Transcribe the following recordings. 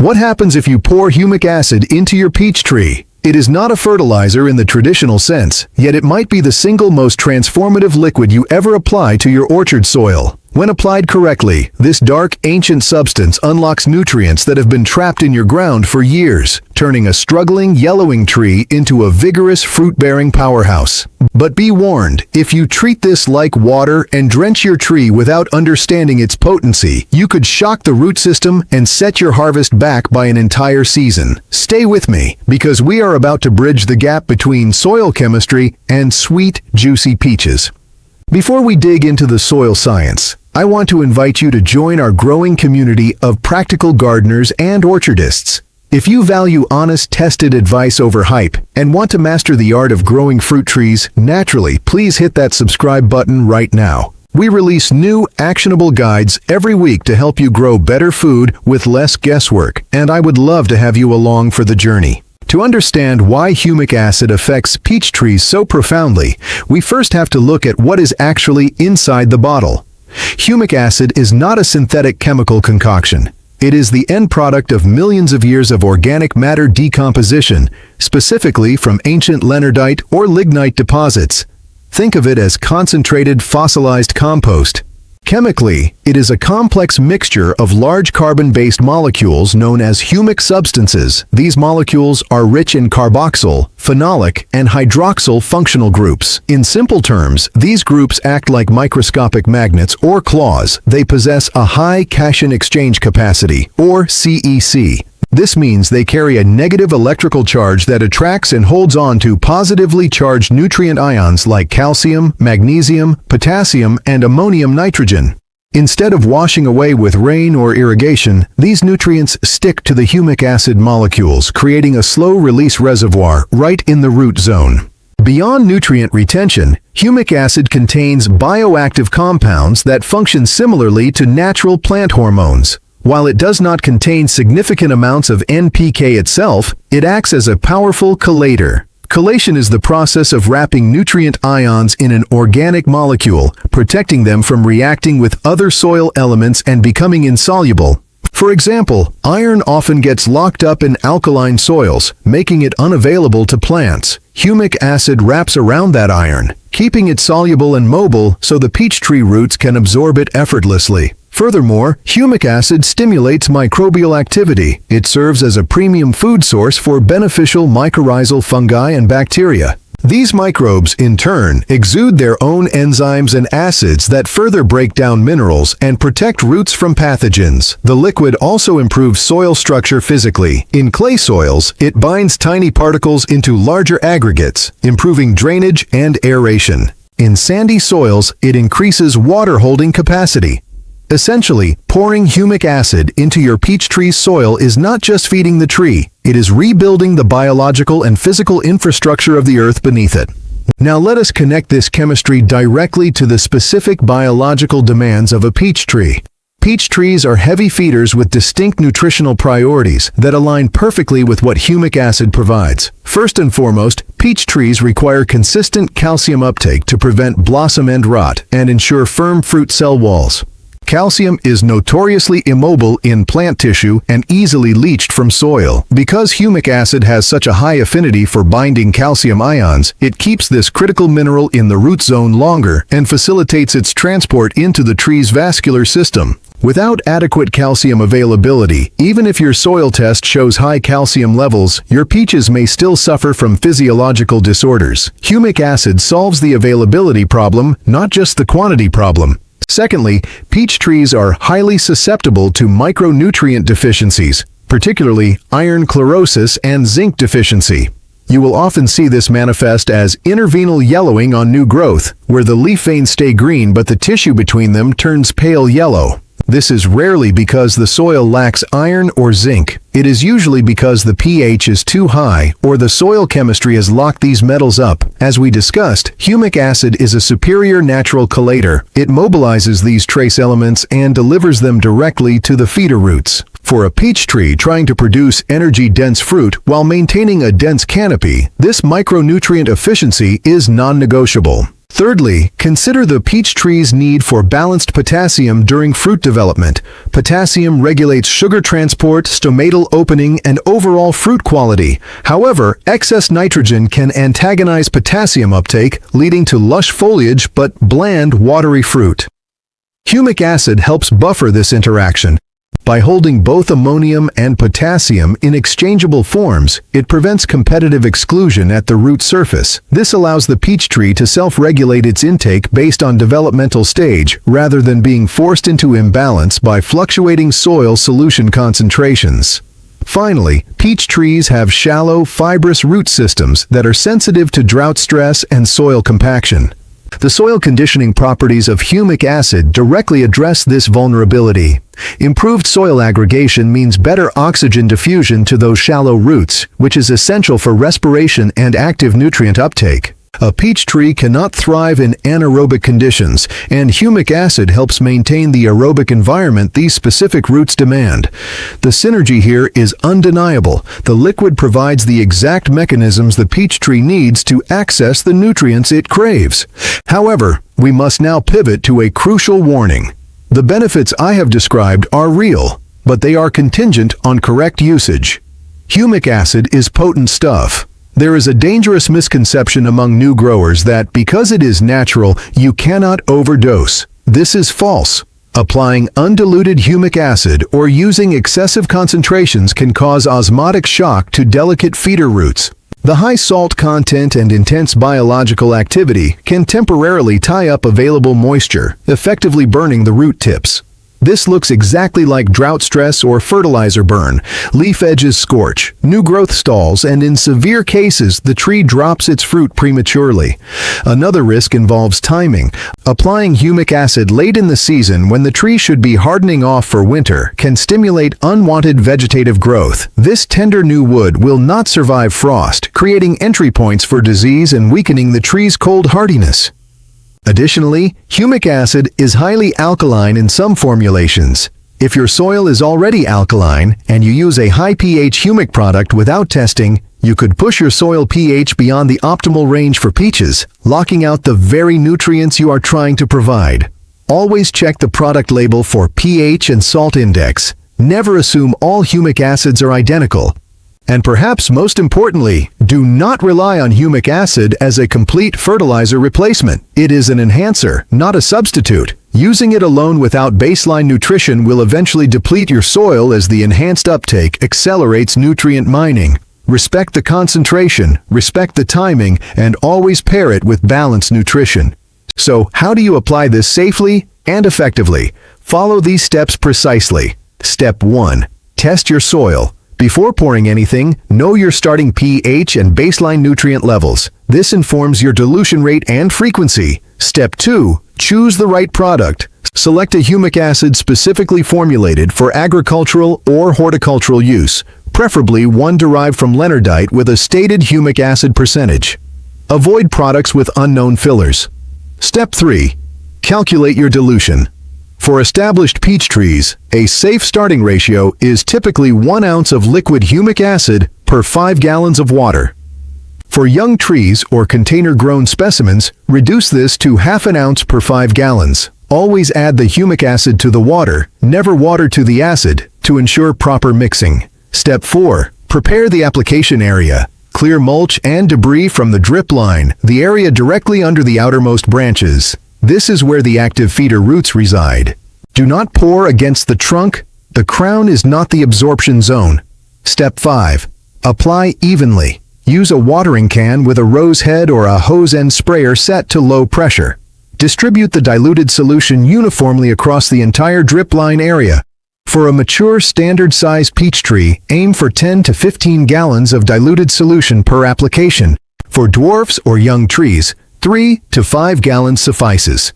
What happens if you pour humic acid into your peach tree? It is not a fertilizer in the traditional sense, yet it might be the single most transformative liquid you ever apply to your orchard soil. When applied correctly, this dark, ancient substance unlocks nutrients that have been trapped in your ground for years, turning a struggling, yellowing tree into a vigorous, fruit-bearing powerhouse. But be warned, if you treat this like water and drench your tree without understanding its potency, you could shock the root system and set your harvest back by an entire season. Stay with me, because we are about to bridge the gap between soil chemistry and sweet, juicy peaches. Before we dig into the soil science, I want to invite you to join our growing community of practical gardeners and orchardists. If you value honest, tested advice over hype and want to master the art of growing fruit trees naturally, please hit that subscribe button right now. We release new, actionable guides every week to help you grow better food with less guesswork, and I would love to have you along for the journey. To understand why humic acid affects peach trees so profoundly, we first have to look at what is actually inside the bottle. Humic acid is not a synthetic chemical concoction. It is the end product of millions of years of organic matter decomposition, specifically from ancient leonardite or lignite deposits. Think of it as concentrated fossilized compost. Chemically, it is a complex mixture of large carbon-based molecules known as humic substances. These molecules are rich in carboxyl, phenolic, and hydroxyl functional groups. In simple terms, these groups act like microscopic magnets or claws. They possess a high cation exchange capacity, or CEC. This means they carry a negative electrical charge that attracts and holds on to positively charged nutrient ions like calcium, magnesium, potassium, and ammonium nitrogen. Instead of washing away with rain or irrigation, these nutrients stick to the humic acid molecules, creating a slow-release reservoir right in the root zone. Beyond nutrient retention, humic acid contains bioactive compounds that function similarly to natural plant hormones. While it does not contain significant amounts of NPK itself, it acts as a powerful chelator. Chelation is the process of wrapping nutrient ions in an organic molecule, protecting them from reacting with other soil elements and becoming insoluble. For example, iron often gets locked up in alkaline soils, making it unavailable to plants. Humic acid wraps around that iron, keeping it soluble and mobile so the peach tree roots can absorb it effortlessly. Furthermore, humic acid stimulates microbial activity. It serves as a premium food source for beneficial mycorrhizal fungi and bacteria. These microbes, in turn, exude their own enzymes and acids that further break down minerals and protect roots from pathogens. The liquid also improves soil structure physically. In clay soils, it binds tiny particles into larger aggregates, improving drainage and aeration. In sandy soils, it increases water holding capacity. Essentially, pouring humic acid into your peach tree's soil is not just feeding the tree, it is rebuilding the biological and physical infrastructure of the earth beneath it. Now let us connect this chemistry directly to the specific biological demands of a peach tree. Peach trees are heavy feeders with distinct nutritional priorities that align perfectly with what humic acid provides. First and foremost, peach trees require consistent calcium uptake to prevent blossom end rot and ensure firm fruit cell walls. Calcium is notoriously immobile in plant tissue and easily leached from soil. Because humic acid has such a high affinity for binding calcium ions, it keeps this critical mineral in the root zone longer and facilitates its transport into the tree's vascular system. Without adequate calcium availability, even if your soil test shows high calcium levels, your peaches may still suffer from physiological disorders. Humic acid solves the availability problem, not just the quantity problem. Secondly, peach trees are highly susceptible to micronutrient deficiencies, particularly iron chlorosis and zinc deficiency. You will often see this manifest as intervenal yellowing on new growth, where the leaf veins stay green but the tissue between them turns pale yellow. This is rarely because the soil lacks iron or zinc. It is usually because the pH is too high or the soil chemistry has locked these metals up. As we discussed, humic acid is a superior natural chelator. It mobilizes these trace elements and delivers them directly to the feeder roots. For a peach tree trying to produce energy-dense fruit while maintaining a dense canopy, this micronutrient efficiency is non-negotiable. Thirdly, consider the peach tree's need for balanced potassium during fruit development. Potassium regulates sugar transport, stomatal opening, and overall fruit quality. However, excess nitrogen can antagonize potassium uptake, leading to lush foliage but bland, watery fruit. Humic acid helps buffer this interaction. By holding both ammonium and potassium in exchangeable forms, it prevents competitive exclusion at the root surface. This allows the peach tree to self-regulate its intake based on developmental stage, rather than being forced into imbalance by fluctuating soil solution concentrations. Finally, peach trees have shallow, fibrous root systems that are sensitive to drought stress and soil compaction. The soil conditioning properties of humic acid directly address this vulnerability. Improved soil aggregation means better oxygen diffusion to those shallow roots, which is essential for respiration and active nutrient uptake. A peach tree cannot thrive in anaerobic conditions, and humic acid helps maintain the aerobic environment these specific roots demand. The synergy here is undeniable. The liquid provides the exact mechanisms the peach tree needs to access the nutrients it craves. However, we must now pivot to a crucial warning. The benefits I have described are real, but they are contingent on correct usage. Humic acid is potent stuff. There is a dangerous misconception among new growers that because it is natural, you cannot overdose. This is false. Applying undiluted humic acid or using excessive concentrations can cause osmotic shock to delicate feeder roots. The high salt content and intense biological activity can temporarily tie up available moisture, effectively burning the root tips. This looks exactly like drought stress or fertilizer burn. Leaf edges scorch, new growth stalls, and in severe cases, the tree drops its fruit prematurely. Another risk involves timing. Applying humic acid late in the season when the tree should be hardening off for winter can stimulate unwanted vegetative growth. This tender new wood will not survive frost, creating entry points for disease and weakening the tree's cold hardiness. Additionally, humic acid is highly alkaline in some formulations. If your soil is already alkaline and you use a high pH humic product without testing, you could push your soil pH beyond the optimal range for peaches, locking out the very nutrients you are trying to provide. Always check the product label for pH and salt index. Never assume all humic acids are identical. And perhaps most importantly, do not rely on humic acid as a complete fertilizer replacement. It is an enhancer, not a substitute. Using it alone without baseline nutrition will eventually deplete your soil as the enhanced uptake accelerates nutrient mining. Respect the concentration, respect the timing, and always pair it with balanced nutrition. So, how do you apply this safely and effectively? Follow these steps precisely. Step 1. Test your soil. Before pouring anything, know your starting pH and baseline nutrient levels. This informs your dilution rate and frequency. Step 2. Choose the right product. Select a humic acid specifically formulated for agricultural or horticultural use, preferably one derived from leonardite with a stated humic acid percentage. Avoid products with unknown fillers. Step 3. Calculate your dilution. For established peach trees, a safe starting ratio is typically 1 ounce of liquid humic acid per 5 gallons of water. For young trees or container-grown specimens, reduce this to half an ounce per 5 gallons. Always add the humic acid to the water, never water to the acid, to ensure proper mixing. Step 4. Prepare the application area. Clear mulch and debris from the drip line, the area directly under the outermost branches. This is where the active feeder roots reside. Do not pour against the trunk. The crown is not the absorption zone. Step 5. Apply evenly. Use a watering can with a rose head or a hose end sprayer set to low pressure. Distribute the diluted solution uniformly across the entire drip line area. For a mature standard-size peach tree, aim for 10 to 15 gallons of diluted solution per application. For dwarfs or young trees, 3 to 5 gallons suffices.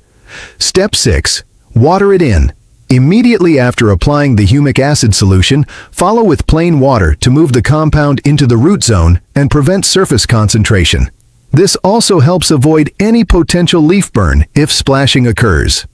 Step 6. Water it in. Immediately after applying the humic acid solution, follow with plain water to move the compound into the root zone and prevent surface concentration. This also helps avoid any potential leaf burn if splashing occurs.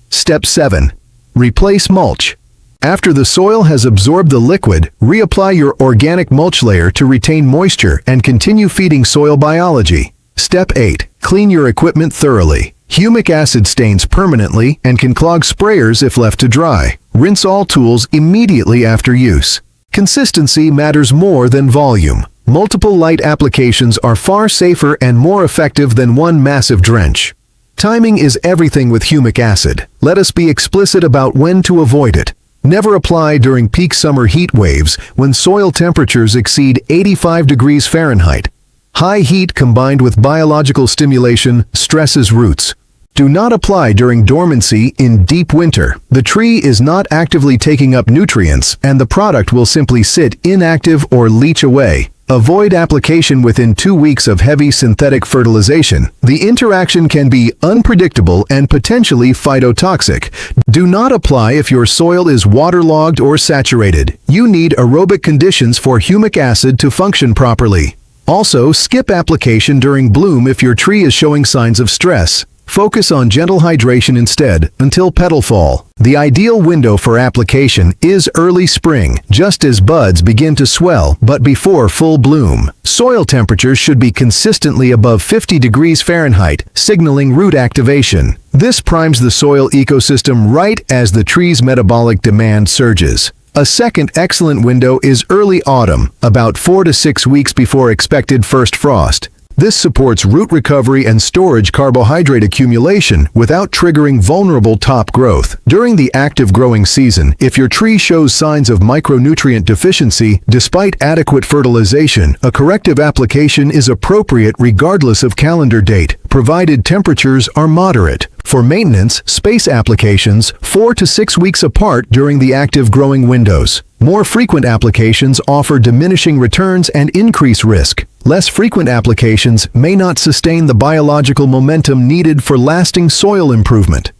Step 7. Replace mulch. After the soil has absorbed the liquid, reapply your organic mulch layer to retain moisture and continue feeding soil biology. Step 8. Clean your equipment thoroughly. Humic acid stains permanently and can clog sprayers if left to dry. Rinse all tools immediately after use. Consistency matters more than volume. Multiple light applications are far safer and more effective than one massive drench. Timing is everything with humic acid. Let us be explicit about when to avoid it. Never apply during peak summer heat waves when soil temperatures exceed 85 degrees Fahrenheit. High heat combined with biological stimulation stresses roots. Do not apply during dormancy in deep winter. The tree is not actively taking up nutrients and the product will simply sit inactive or leach away. Avoid application within 2 weeks of heavy synthetic fertilization. The interaction can be unpredictable and potentially phytotoxic. Do not apply if your soil is waterlogged or saturated. You need aerobic conditions for humic acid to function properly. Also, skip application during bloom if your tree is showing signs of stress. Focus on gentle hydration instead until petal fall. The ideal window for application is early spring, just as buds begin to swell but before full bloom. Soil temperatures should be consistently above 50 degrees Fahrenheit, signaling root activation. This primes the soil ecosystem right as the tree's metabolic demand surges. A second excellent window is early autumn, about 4 to 6 weeks before expected first frost. This supports root recovery and storage carbohydrate accumulation without triggering vulnerable top growth. During the active growing season, if your tree shows signs of micronutrient deficiency despite adequate fertilization, a corrective application is appropriate regardless of calendar date, provided temperatures are moderate. For maintenance, space applications 4 to 6 weeks apart during the active growing windows. More frequent applications offer diminishing returns and increase risk. Less frequent applications may not sustain the biological momentum needed for lasting soil improvement.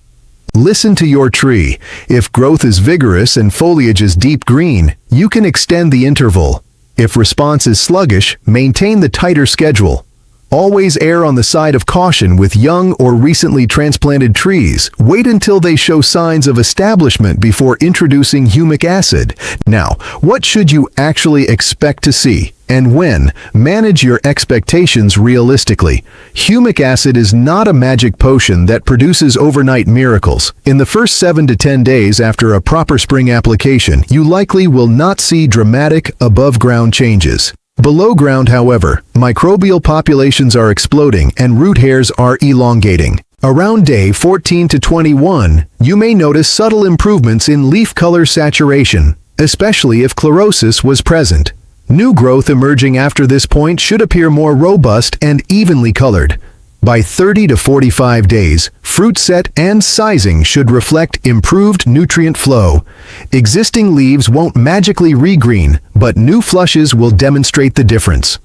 Listen to your tree. If growth is vigorous and foliage is deep green, you can extend the interval. If response is sluggish, maintain the tighter schedule. Always err on the side of caution with young or recently transplanted trees. Wait until they show signs of establishment before introducing humic acid. Now, what should you actually expect to see? And when? Manage your expectations realistically. Humic acid is not a magic potion that produces overnight miracles. In the first 7 to 10 days after a proper spring application, you likely will not see dramatic above-ground changes. Below ground, however, microbial populations are exploding and root hairs are elongating. Around day 14 to 21, you may notice subtle improvements in leaf color saturation, especially if chlorosis was present. New growth emerging after this point should appear more robust and evenly colored. By 30 to 45 days, fruit set and sizing should reflect improved nutrient flow. Existing leaves won't magically regreen, but new flushes will demonstrate the difference.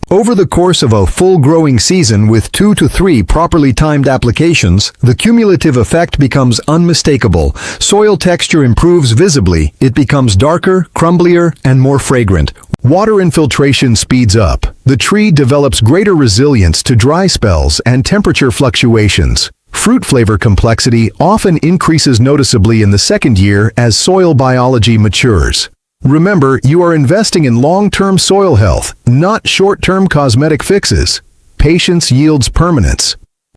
Over the course of a full growing season with 2 to 3 properly timed applications, the cumulative effect becomes unmistakable. Soil texture improves visibly, it becomes darker, crumblier, and more fragrant. Water infiltration speeds up. The tree develops greater resilience to dry spells and temperature fluctuations. Fruit flavor complexity often increases noticeably in the second year as soil biology matures. Remember, you are investing in long-term soil health, not short-term cosmetic fixes. Patience yields permanence.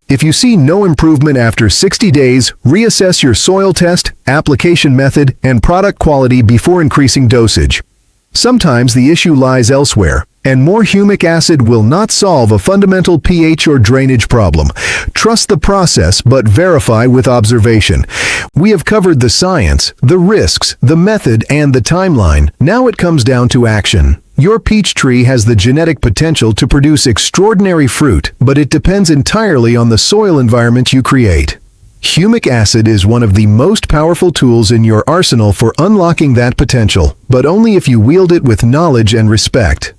If you see no improvement after 60 days, reassess your soil test, application method, and product quality before increasing dosage. Sometimes the issue lies elsewhere, and more humic acid will not solve a fundamental pH or drainage problem. Trust the process, but verify with observation. We have covered the science, the risks, the method, and the timeline. Now it comes down to action. Your peach tree has the genetic potential to produce extraordinary fruit, but it depends entirely on the soil environment you create. Humic acid is one of the most powerful tools in your arsenal for unlocking that potential, but only if you wield it with knowledge and respect.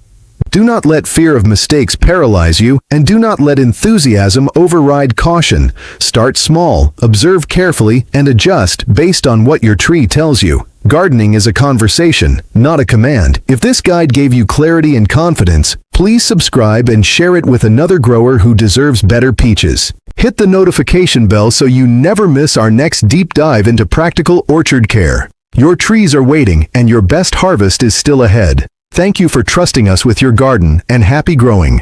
Do not let fear of mistakes paralyze you, and do not let enthusiasm override caution. Start small, observe carefully, and adjust based on what your tree tells you. Gardening is a conversation, not a command. If this guide gave you clarity and confidence, please subscribe and share it with another grower who deserves better peaches. Hit the notification bell so you never miss our next deep dive into practical orchard care. Your trees are waiting, and your best harvest is still ahead. Thank you for trusting us with your garden, and happy growing.